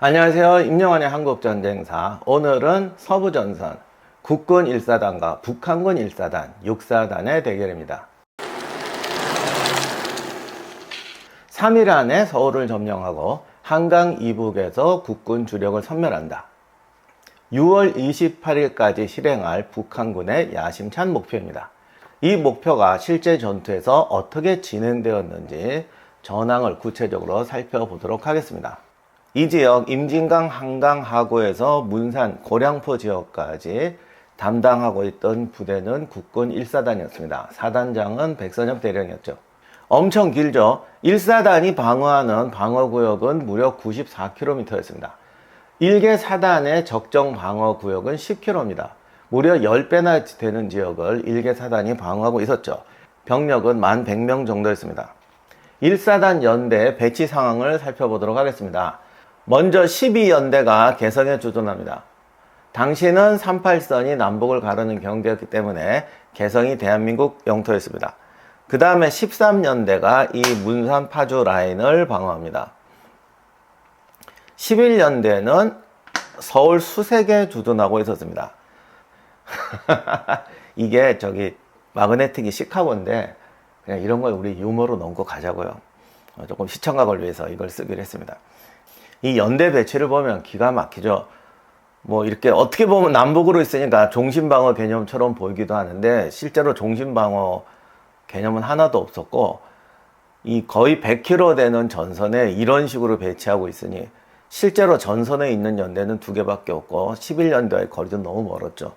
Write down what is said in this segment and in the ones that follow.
안녕하세요. 임영환의 한국전쟁사. 오늘은 서부전선 국군 1사단과 북한군 1사단, 6사단의 대결입니다. 3일 안에 서울을 점령하고 한강 이북에서 국군 주력을 섬멸한다. 6월 28일까지 실행할 북한군의 야심찬 목표입니다. 이 목표가 실제 전투에서 어떻게 진행되었는지 전황을 구체적으로 살펴보도록 하겠습니다. 이 지역 임진강 한강 하구에서 문산 고량포 지역까지 담당하고 있던 부대는 국군 1사단이었습니다. 사단장은 백선엽 대령이었죠. 엄청 길죠. 1사단이 방어하는 방어구역은 무려 94km였습니다. 1개 사단의 적정 방어구역은 10km입니다. 무려 10배나 되는 지역을 1개 사단이 방어하고 있었죠. 병력은 11,100명 정도였습니다. 1사단 연대 배치 상황을 살펴보도록 하겠습니다. 먼저 12연대가 개성에 주둔합니다. 당시는 38선이 남북을 가르는 경계였기 때문에 개성이 대한민국 영토였습니다. 그 다음에 13연대가 이 문산 파주 라인을 방어합니다. 11연대는 서울 수색에 주둔하고 있었습니다. 이게 마그네틱이 시카고인데 그냥 이런 걸 우리 유머로 넣고 가자고요. 조금 시청각을 위해서 이걸 쓰기로 했습니다. 이 연대 배치를 보면 기가 막히죠. 이렇게 어떻게 보면 남북으로 있으니까 종신방어 개념처럼 보이기도 하는데 실제로 종신방어 개념은 하나도 없었고 이 거의 100km 되는 전선에 이런 식으로 배치하고 있으니 실제로 전선에 있는 연대는 2개밖에 없고 11연대와의 거리도 너무 멀었죠.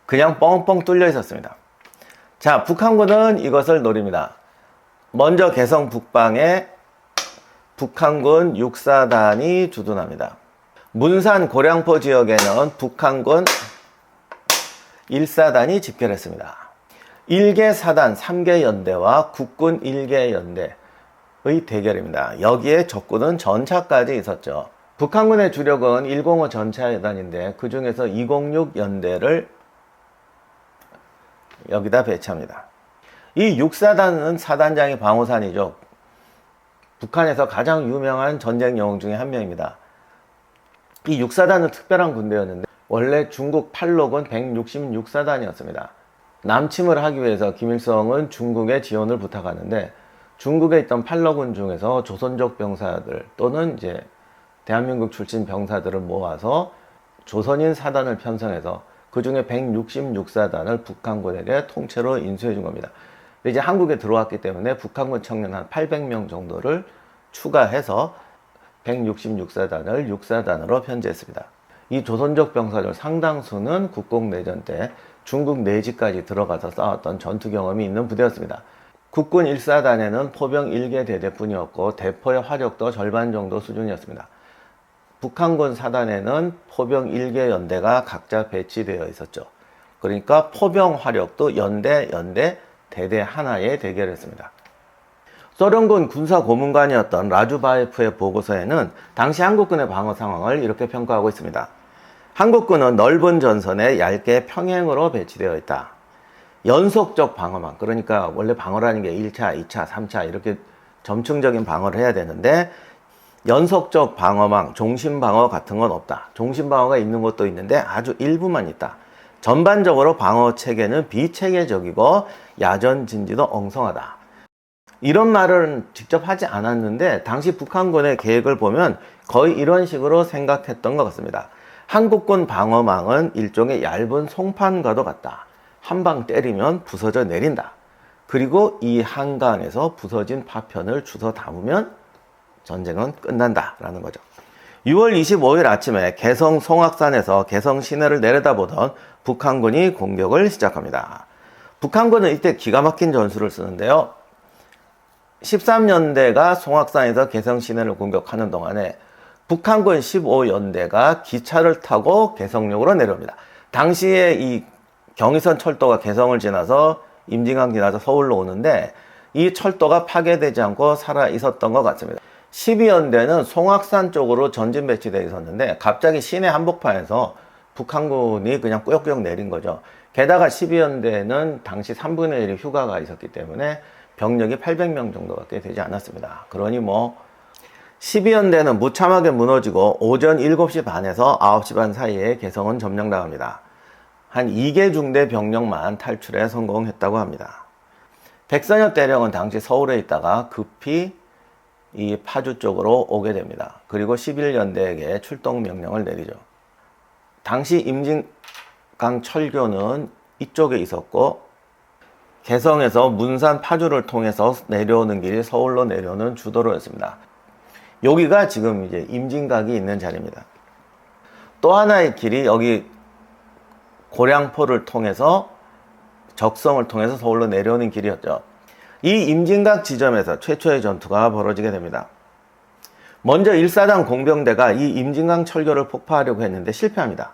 그냥 뻥뻥 뚫려 있었습니다. 자, 북한군은 이것을 노립니다. 먼저 개성 북방에 북한군 6사단이 주둔합니다. 문산 고량포 지역에는 북한군 1사단이 집결했습니다. 1개 사단 3개 연대와 국군 1개 연대의 대결입니다. 여기에 적군은 전차까지 있었죠. 북한군의 주력은 105 전차여단인데 그 중에서 206 연대를 여기다 배치합니다. 이 6사단은 사단장이 방호산이죠. 북한에서 가장 유명한 전쟁 영웅 중에 한 명입니다. 이 6사단은 특별한 군대였는데 원래 중국 팔로군 166사단이었습니다. 남침을 하기 위해서 김일성은 중국의 지원을 부탁하는데 중국에 있던 팔로군 중에서 조선족 병사들 또는 이제 대한민국 출신 병사들을 모아서 조선인 사단을 편성해서 그 중에 166사단을 북한군에게 통째로 인수해 준 겁니다. 이제 한국에 들어왔기 때문에 북한군 청년 한 800명 정도를 추가해서 166사단을 6사단으로 편제했습니다. 이 조선족 병사들 상당수는 국共내전 때 중국 내지까지 들어가서 싸웠던 전투 경험이 있는 부대였습니다. 국군 1사단에는 포병 1개 대대뿐이었고 대포의 화력도 절반 정도 수준이었습니다. 북한군 사단에는 포병 1개 연대가 각자 배치되어 있었죠. 그러니까 포병 화력도 연대, 대대 하나에 대결했습니다. 소련군 군사고문관이었던 라주바예프의 보고서에는 당시 한국군의 방어 상황을 이렇게 평가하고 있습니다. 한국군은 넓은 전선에 얇게 평행으로 배치되어 있다. 연속적 방어망, 그러니까 원래 방어라는 게 1차, 2차, 3차 이렇게 점층적인 방어를 해야 되는데 연속적 방어망, 종신방어 같은 건 없다. 종신방어가 있는 것도 있는데 아주 일부만 있다. 전반적으로 방어 체계는 비체계적이고 야전 진지도 엉성하다. 이런 말은 직접 하지 않았는데 당시 북한군의 계획을 보면 거의 이런 식으로 생각했던 것 같습니다. 한국군 방어망은 일종의 얇은 송판과도 같다. 한 방 때리면 부서져 내린다. 그리고 이 한강에서 부서진 파편을 주워 담으면 전쟁은 끝난다라는 거죠. 6월 25일 아침에 개성 송악산에서 개성 시내를 내려다보던 북한군이 공격을 시작합니다. 북한군은 이때 기가 막힌 전술을 쓰는데요. 13연대가 송악산에서 개성 시내를 공격하는 동안에 북한군 15연대가 기차를 타고 개성역으로 내려옵니다. 당시에 이 경의선 철도가 개성을 지나서 임진강 지나서 서울로 오는데 이 철도가 파괴되지 않고 살아 있었던 것 같습니다. 12연대는 송악산 쪽으로 전진 배치되어 있었는데 갑자기 시내 한복판에서 북한군이 그냥 꾸역꾸역 내린 거죠. 게다가 12연대는 당시 3분의 1이 휴가가 있었기 때문에 병력이 800명 정도밖에 되지 않았습니다. 그러니 12연대는 무참하게 무너지고 오전 7시 반에서 9시 반 사이에 개성은 점령당합니다. 한 2개 중대 병력만 탈출에 성공했다고 합니다. 백선엽 대령은 당시 서울에 있다가 급히 이 파주 쪽으로 오게 됩니다. 그리고 11연대에게 출동 명령을 내리죠. 당시 임진강 철교는 이쪽에 있었고 개성에서 문산 파주를 통해서 내려오는 길이 서울로 내려오는 주도로였습니다. 여기가 지금 이제 임진각이 있는 자리입니다. 또 하나의 길이 여기 고량포를 통해서 적성을 통해서 서울로 내려오는 길이었죠. 이 임진각 지점에서 최초의 전투가 벌어지게 됩니다. 먼저 1사단 공병대가 이 임진강 철교를 폭파하려고 했는데 실패합니다.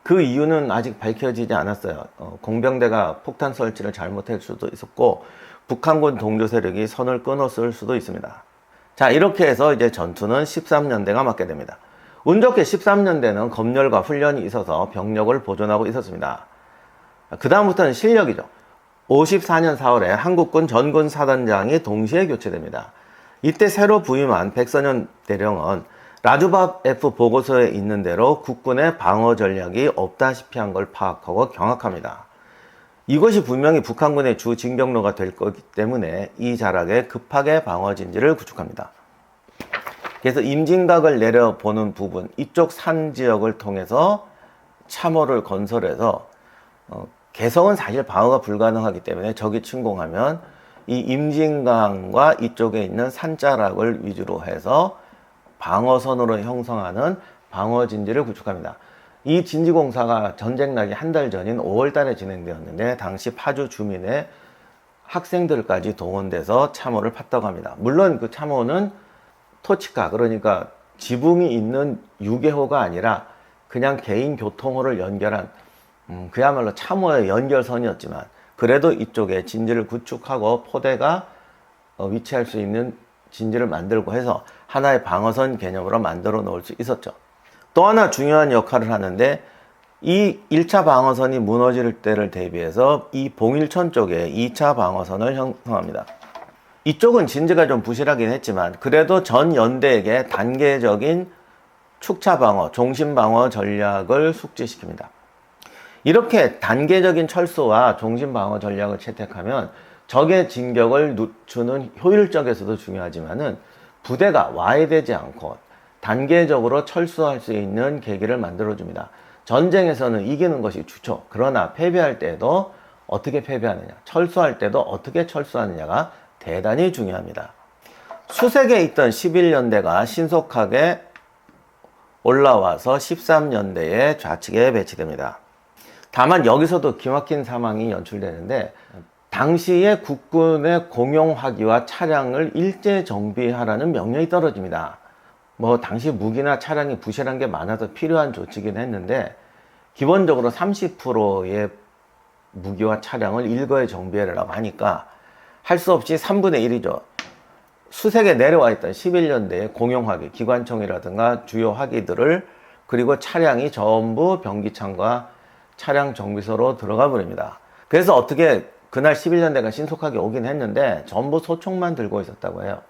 그 이유는 아직 밝혀지지 않았어요. 공병대가 폭탄 설치를 잘못할 수도 있었고 북한군 동조 세력이 선을 끊었을 수도 있습니다. 자, 이렇게 해서 이제 전투는 13년대가 맡게 됩니다. 운 좋게 13년대는 검열과 훈련이 있어서 병력을 보존하고 있었습니다. 그 다음부터는 실력이죠. 54년 4월에 한국군 전군 사단장이 동시에 교체됩니다. 이때 새로 부임한 백선엽 대령은 라주밥 F 보고서에 있는 대로 국군의 방어 전략이 없다시피 한 걸 파악하고 경악합니다. 이것이 분명히 북한군의 주 진격로가 될 거기 때문에 이 자락에 급하게 방어 진지를 구축합니다. 그래서 임진각을 내려보는 부분, 이쪽 산 지역을 통해서 참호를 건설해서 개성은 사실 방어가 불가능하기 때문에 적이 침공하면 이 임진강과 이쪽에 있는 산자락을 위주로 해서 방어선으로 형성하는 방어 진지를 구축합니다. 이 진지공사가 전쟁 나기 한 달 전인 5월 달에 진행되었는데 당시 파주 주민의 학생들까지 동원돼서 참호를 팠다고 합니다. 물론 그 참호는 토치카, 그러니까 지붕이 있는 유계호가 아니라 그냥 개인 교통호를 연결한 그야말로 참호의 연결선이었지만 그래도 이쪽에 진지를 구축하고 포대가 위치할 수 있는 진지를 만들고 해서 하나의 방어선 개념으로 만들어 놓을 수 있었죠. 또 하나 중요한 역할을 하는데 이 1차 방어선이 무너질 때를 대비해서 이 봉일천 쪽에 2차 방어선을 형성합니다. 이쪽은 진지가 좀 부실하긴 했지만 그래도 전 연대에게 단계적인 축차 방어, 종심 방어 전략을 숙지시킵니다. 이렇게 단계적인 철수와 종심 방어 전략을 채택하면 적의 진격을 늦추는 효율적에서도 중요하지만은 부대가 와해되지 않고 단계적으로 철수할 수 있는 계기를 만들어줍니다. 전쟁에서는 이기는 것이 주죠. 그러나 패배할 때도 어떻게 패배하느냐, 철수할 때도 어떻게 철수하느냐가 대단히 중요합니다. 수색에 있던 11연대가 신속하게 올라와서 13연대의 좌측에 배치됩니다. 다만 여기서도 기막힌 상황이 연출되는데 당시에 국군의 공용 화기와 차량을 일제 정비하라는 명령이 떨어집니다. 당시 무기나 차량이 부실한 게 많아서 필요한 조치긴 했는데 기본적으로 30%의 무기와 차량을 일거에 정비해라고 하니까 할 수 없이 3분의 1이죠. 수색에 내려와 있던 11년대의 공용 화기, 기관총이라든가 주요 화기들을 그리고 차량이 전부 변기창과 차량 정비소로 들어가 버립니다. 그래서 어떻게 그날 11년대가 신속하게 오긴 했는데 전부 소총만 들고 있었다고 해요.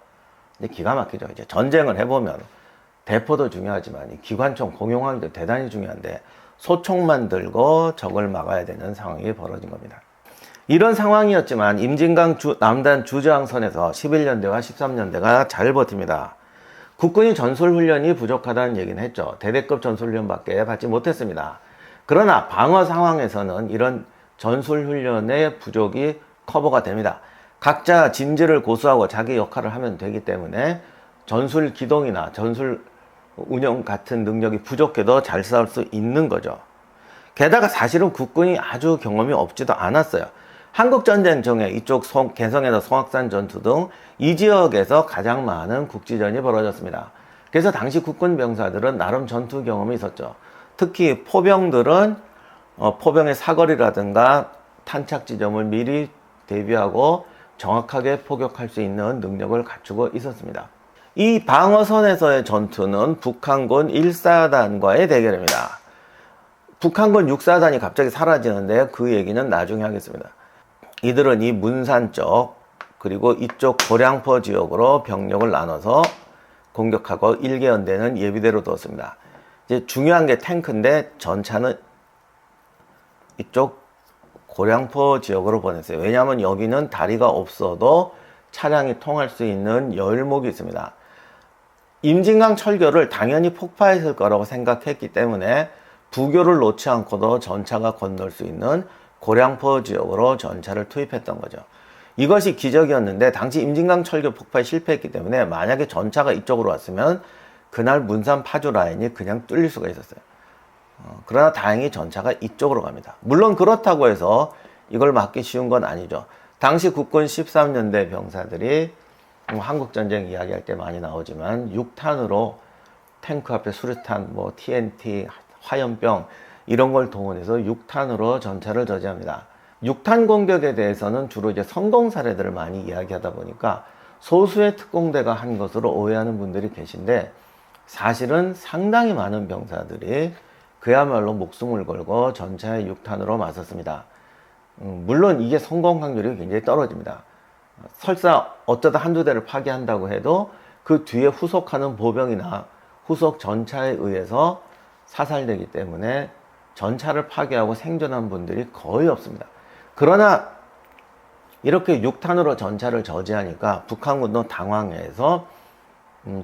근데 기가 막히죠. 이제 전쟁을 해보면 대포도 중요하지만 이 기관총, 공용화기도 대단히 중요한데 소총만 들고 적을 막아야 되는 상황이 벌어진 겁니다. 이런 상황이었지만 임진강 남단 주저항선에서 11년대와 13년대가 잘 버팁니다. 국군이 전술훈련이 부족하다는 얘기는 했죠. 대대급 전술훈련밖에 받지 못했습니다. 그러나 방어 상황에서는 이런 전술훈련의 부족이 커버가 됩니다. 각자 진지를 고수하고 자기 역할을 하면 되기 때문에 전술 기동이나 전술 운영 같은 능력이 부족해도 잘 싸울 수 있는 거죠. 게다가 사실은 국군이 아주 경험이 없지도 않았어요. 한국전쟁 중에 이쪽 개성에서 송악산 전투 등 이 지역에서 가장 많은 국지전이 벌어졌습니다. 그래서 당시 국군 병사들은 나름 전투 경험이 있었죠. 특히 포병들은 포병의 사거리라든가 탄착 지점을 미리 대비하고 정확하게 포격할 수 있는 능력을 갖추고 있었습니다. 이 방어선에서의 전투는 북한군 1사단과의 대결입니다. 북한군 6사단이 갑자기 사라지는데 그 얘기는 나중에 하겠습니다. 이들은 이 문산 쪽 그리고 이쪽 고량포 지역으로 병력을 나눠서 공격하고 1개 연대는 예비대로 두었습니다. 이제 중요한 게 탱크인데 전차는 이쪽 고량포 지역으로 보냈어요. 왜냐하면 여기는 다리가 없어도 차량이 통할 수 있는 여울목이 있습니다. 임진강 철교를 당연히 폭파했을 거라고 생각했기 때문에 부교를 놓지 않고도 전차가 건널 수 있는 고량포 지역으로 전차를 투입했던 거죠. 이것이 기적이었는데 당시 임진강 철교 폭파에 실패했기 때문에 만약에 전차가 이쪽으로 왔으면 그날 문산 파주 라인이 그냥 뚫릴 수가 있었어요. 그러나 다행히 전차가 이쪽으로 갑니다. 물론 그렇다고 해서 이걸 막기 쉬운 건 아니죠. 당시 국군 13년대 병사들이 한국전쟁 이야기할 때 많이 나오지만 6탄으로 탱크 앞에 수류탄, 뭐 TNT, 화염병 이런 걸 동원해서 6탄으로 전차를 저지합니다. 6탄 공격에 대해서는 주로 이제 성공 사례들을 많이 이야기하다 보니까 소수의 특공대가 한 것으로 오해하는 분들이 계신데 사실은 상당히 많은 병사들이 그야말로 목숨을 걸고 전차의 6탄으로 맞섰습니다. 물론 이게 성공 확률이 굉장히 떨어집니다. 설사 어쩌다 한두 대를 파괴한다고 해도 그 뒤에 후속하는 보병이나 후속 전차에 의해서 사살되기 때문에 전차를 파괴하고 생존한 분들이 거의 없습니다. 그러나 이렇게 6탄으로 전차를 저지하니까 북한군도 당황해서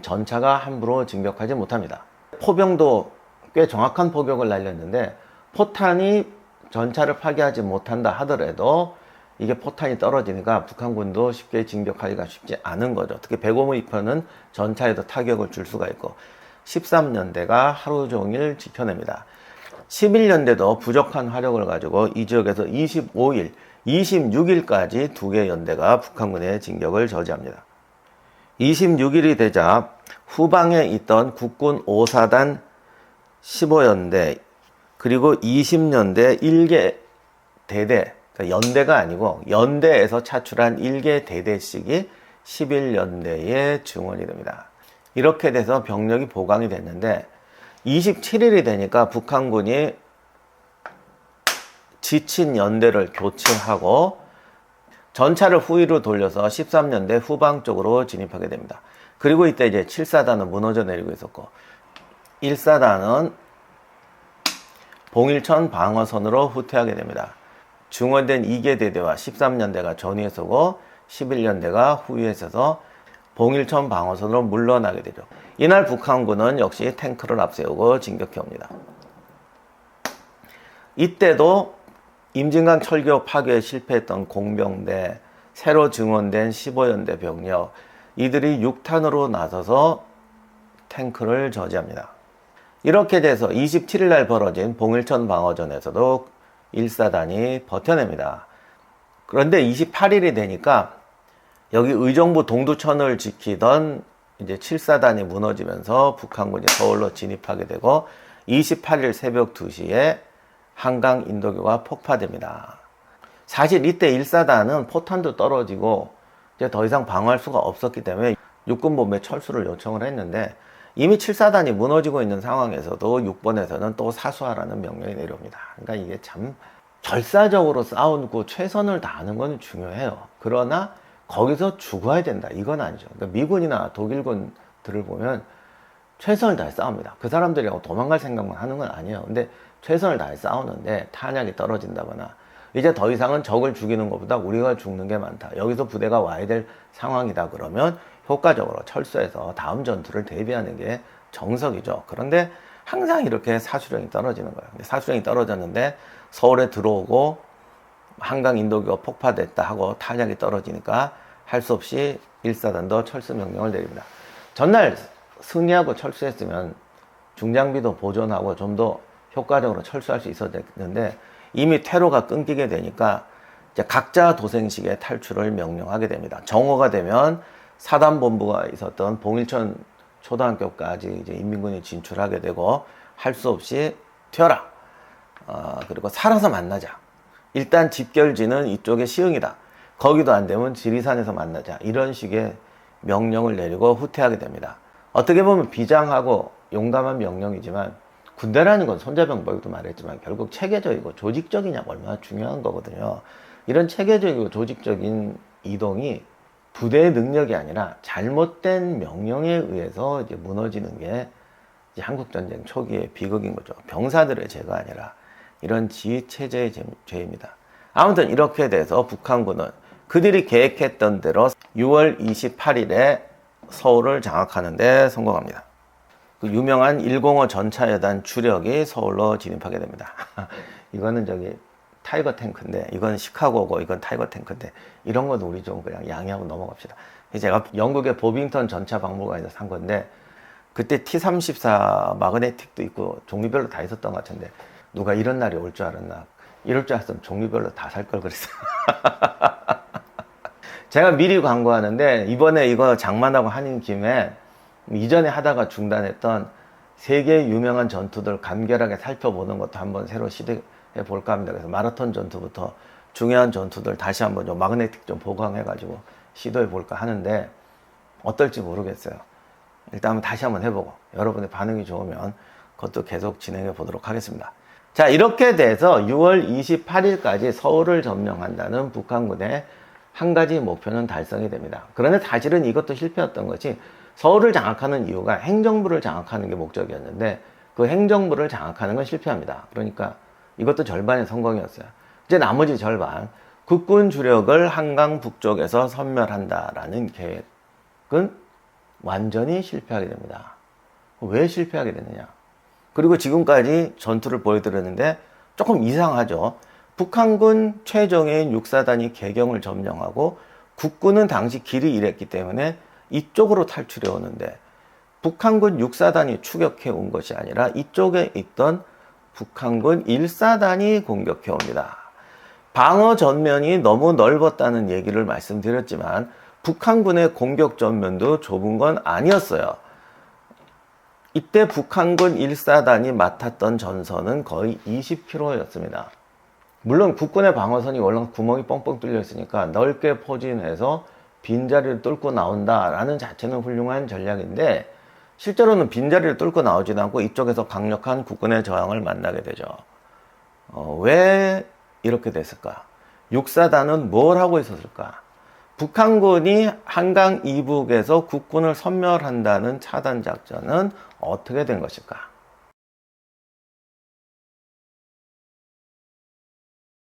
전차가 함부로 진격하지 못합니다. 포병도 꽤 정확한 포격을 날렸는데 포탄이 전차를 파괴하지 못한다 하더라도 이게 포탄이 떨어지니까 북한군도 쉽게 진격하기가 쉽지 않은 거죠. 특히 105mm 전차에도 타격을 줄 수가 있고 13년대가 하루 종일 지켜냅니다. 11년대도 부족한 화력을 가지고 이 지역에서 25일, 26일까지 두 개 연대가 북한군의 진격을 저지합니다. 26일이 되자 후방에 있던 국군 5사단 15연대 그리고 20년대 1개 대대, 그러니까 연대가 아니고 연대에서 차출한 1개 대대씩이 11연대에 증원이 됩니다. 이렇게 돼서 병력이 보강이 됐는데 27일이 되니까 북한군이 지친 연대를 교체하고 전차를 후위로 돌려서 13년대 후방 쪽으로 진입하게 됩니다. 그리고 이때 이제 7사단은 무너져 내리고 있었고 1사단은 봉일천 방어선으로 후퇴하게 됩니다. 증원된 2개 대대와 13년대가 전위에 서고 11년대가 후위에 서서 봉일천 방어선으로 물러나게 되죠. 이날 북한군은 역시 탱크를 앞세우고 진격해 옵니다. 이때도 임진강 철교 파괴에 실패했던 공병대, 새로 증원된 15연대 병력, 이들이 6탄으로 나서서 탱크를 저지합니다. 이렇게 돼서 27일 날 벌어진 봉일천 방어전에서도 1사단이 버텨냅니다. 그런데 28일이 되니까 여기 의정부 동두천을 지키던 이제 7사단이 무너지면서 북한군이 서울로 진입하게 되고 28일 새벽 2시에 한강 인도교가 폭파됩니다. 사실 이때 1사단은 포탄도 떨어지고 이제 더 이상 방어할 수가 없었기 때문에 육군본부에 철수를 요청을 했는데 이미 7사단이 무너지고 있는 상황에서도 6번에서는 또 사수하라는 명령이 내려옵니다. 그러니까 이게 참 결사적으로 싸우고 최선을 다하는 건 중요해요. 그러나 거기서 죽어야 된다 이건 아니죠. 그러니까 미군이나 독일군들을 보면 최선을 다해 싸웁니다. 그 사람들이라고 도망갈 생각만 하는 건 아니에요. 근데 최선을 다해 싸우는데 탄약이 떨어진다거나 이제 더 이상은 적을 죽이는 것보다 우리가 죽는 게 많다. 여기서 부대가 와야 될 상황이다 그러면 효과적으로 철수해서 다음 전투를 대비하는 게 정석이죠. 그런데 항상 이렇게 사수령이 떨어지는 거예요. 사수령이 떨어졌는데 서울에 들어오고 한강 인도교가 폭파됐다 하고 탄약이 떨어지니까 할 수 없이 1사단도 철수 명령을 내립니다. 전날 승리하고 철수했으면 중장비도 보존하고 좀 더 효과적으로 철수할 수 있었는데 이미 퇴로가 끊기게 되니까 이제 각자 도생식의 탈출을 명령하게 됩니다. 정오가 되면 사단본부가 있었던 봉일천 초등학교까지 이제 인민군이 진출하게 되고 할 수 없이 튀어라. 그리고 살아서 만나자. 일단 집결지는 이쪽에 시흥이다. 거기도 안 되면 지리산에서 만나자. 이런 식의 명령을 내리고 후퇴하게 됩니다. 어떻게 보면 비장하고 용감한 명령이지만 군대라는 건 손자병법에도 말했지만 결국 체계적이고 조직적이냐가 얼마나 중요한 거거든요. 이런 체계적이고 조직적인 이동이 부대의 능력이 아니라 잘못된 명령에 의해서 이제 무너지는 게 이제 한국전쟁 초기의 비극인 거죠. 병사들의 죄가 아니라 이런 지휘체제의 죄입니다. 아무튼 이렇게 돼서 북한군은 그들이 계획했던 대로 6월 28일에 서울을 장악하는 데 성공합니다. 그 유명한 105 전차여단 주력이 서울로 진입하게 됩니다. 이거는 저기 타이거 탱크인데, 이건 시카고고, 이건 타이거 탱크인데, 이런 건 우리 좀 그냥 양해하고 넘어갑시다. 제가 영국의 보빙턴 전차 박물관에서 산 건데, 그때 T-34 마그네틱도 있고 종류별로 다 있었던 것 같은데, 누가 이런 날이 올 줄 알았나? 이럴 줄 알았으면 종류별로 다 살 걸 그랬어요. 제가 미리 광고하는데, 이번에 이거 장만하고 하는 김에 이전에 하다가 중단했던 세계 유명한 전투들 간결하게 살펴보는 것도 한번 새로 시도해 볼까 합니다. 그래서 마라톤 전투부터 중요한 전투들 다시 한번 좀 마그네틱 좀 보강해 가지고 시도해 볼까 하는데 어떨지 모르겠어요. 일단 다시 한번 해보고 여러분의 반응이 좋으면 그것도 계속 진행해 보도록 하겠습니다. 자, 이렇게 돼서 6월 28일까지 서울을 점령한다는 북한군의 한 가지 목표는 달성이 됩니다. 그런데 사실은 이것도 실패였던 것이, 서울을 장악하는 이유가 행정부를 장악하는 게 목적이었는데 그 행정부를 장악하는 건 실패합니다. 그러니까 이것도 절반의 성공이었어요. 이제 나머지 절반, 국군 주력을 한강 북쪽에서 섬멸한다라는 계획은 완전히 실패하게 됩니다. 왜 실패하게 됐느냐? 그리고 지금까지 전투를 보여드렸는데 조금 이상하죠. 북한군 최정예인 6사단이 개경을 점령하고 국군은 당시 길이 이랬기 때문에 이쪽으로 탈출해 오는데, 북한군 6사단이 추격해 온 것이 아니라 이쪽에 있던 북한군 1사단이 공격해 옵니다. 방어 전면이 너무 넓었다는 얘기를 말씀드렸지만 북한군의 공격 전면도 좁은 건 아니었어요. 이때 북한군 1사단이 맡았던 전선은 거의 20km였습니다. 물론 국군의 방어선이 원래 구멍이 뻥뻥 뚫려 있으니까 넓게 포진해서 빈자리를 뚫고 나온다라는 자체는 훌륭한 전략인데, 실제로는 빈자리를 뚫고 나오지도 않고 이쪽에서 강력한 국군의 저항을 만나게 되죠. 왜 이렇게 됐을까? 6사단은 뭘 하고 있었을까? 북한군이 한강 이북에서 국군을 섬멸한다는 차단 작전은 어떻게 된 것일까?